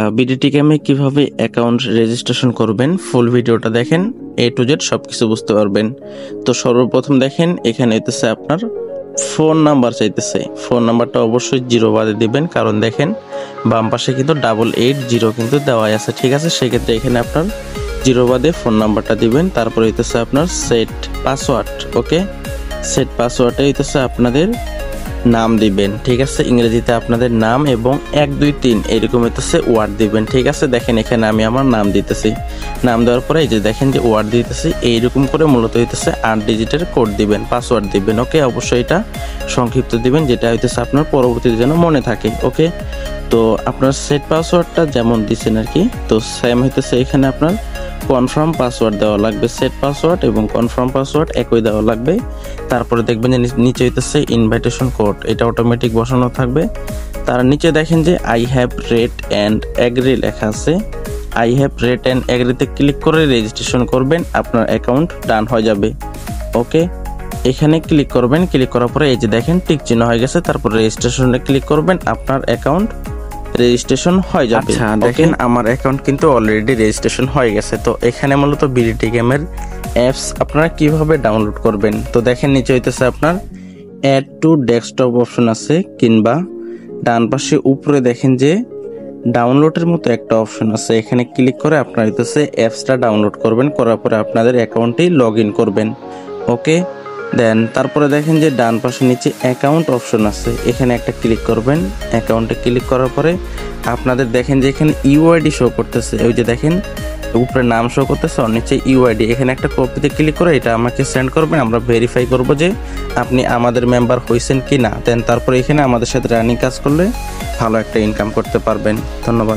BDT গেমে কিভাবে account registration করবেন ফুল ভিডিওটা দেখেন, A to Z সবকিছু বুঝতে পারবেন। তো সর্বপ্রথম দেখেন এখানে হইতেছে আপনার ফোন নাম্বার চাইতেছে। ফোন নাম্বারটা অবশ্যই 0 বাদে দিবেন, কারণ দেখেন বাম পাশে কিন্তু 880 কিন্তু দেওয়াই আছে, ঠিক আছে। সেক্ষেত্রে এখানে আপনার 0 বাদে ফোন নাম্বারটা দিবেন। তারপরে হইতেছে আপনার সেট পাসওয়ার্ড। ওকে, সেট পাসওয়ার্ডে হইতেছে আপনাদের নাম দিবেন, ঠিক আছে। ইংরেজিতে আপনাদের নাম এবং 1 2 3 এরকম হইতেছে ওয়ার্ড দিবেন, ঠিক আছে। দেখেন এখানে আমি আমার নাম দিতেছি। নাম দেওয়ার পরে এই যে দেখেন যে ওয়ার্ড দিতেছি, এইরকম করে মূলত হইতেছে 8 ডিজিটের কোড দিবেন, পাসওয়ার্ড দিবেন। ওকে, অবশ্যই এটা সংক্ষিপ্ত দিবেন, যেটা হইতেছে আপনার পরবর্তীতে যেন মনে থাকে। ওকে, তো আপনার সেট পাসওয়ার্ডটা যেমন দিচ্ছেন আর কি, তো সেম হইতেছে এখানে আপনার কনফার্ম পাসওয়ার্ড দেওয়া লাগবে। সেট পাসওয়ার্ড এবং কনফার্ম পাসওয়ার্ড একই দেওয়া লাগবে। তারপরে দেখবেন যে নিচে হইতেছে ইনভাইটেশন কোড, এটা অটোমেটিক বসানো থাকবে। তার নিচে দেখেন যে I have read and agree লেখা আছে। আই হ্যাভ রেড অ্যান্ড অ্যাগ্রিতে ক্লিক করে রেজিস্ট্রেশন করবেন, আপনার অ্যাকাউন্ট ডান হয়ে যাবে। ওকে, এখানে ক্লিক করবেন, ক্লিক করার পরে এই যে দেখেন টিক চিহ্ন হয়ে গেছে। তারপর রেজিস্ট্রেশনে ক্লিক করবেন, আপনার অ্যাকাউন্ট রেজিস্ট্রেশন হয়ে যাবে। আচ্ছা দেখেন আমার অ্যাকাউন্ট কিন্তু অলরেডি রেজিস্ট্রেশন হয়ে গেছে। তো এখানে মূলত বিডিটি গেমের অ্যাপস আপনারা কিভাবে ডাউনলোড করবেন, তো দেখেন নিচে হইতেছে আপনার অ্যাড টু ডেস্কটপ অপশন আছে, কিংবা ডান পাশে উপরে দেখেন যে ডাউনলোডের মতো একটা অপশন আছে। এখানে ক্লিক করে আপনারা হইতেছে অ্যাপসটা ডাউনলোড করবেন, করার পরে আপনাদের অ্যাকাউন্টে লগ ইন করবেন। ওকে, দেন তারপরে দেখেন যে ডান পাশে নিচে অ্যাকাউন্ট অপশন আছে, এখানে একটা ক্লিক করবেন। অ্যাকাউন্টে ক্লিক করার পরে আপনাদের দেখেন যে এখানে ইউআইডি শো করতেছে, ওই যে দেখেন উপরে নাম শো করতেছে আর নিচে ইউআইডি। এখানে একটা কপিতে ক্লিক করে এটা আমাকে সেন্ড করবেন, আমরা ভেরিফাই করব যে আপনি আমাদের মেম্বার হয়েছেন কি না। দেন তারপরে এখানে আমাদের সাথে রানিং কাজ করলে ভালো একটা ইনকাম করতে পারবেন। ধন্যবাদ।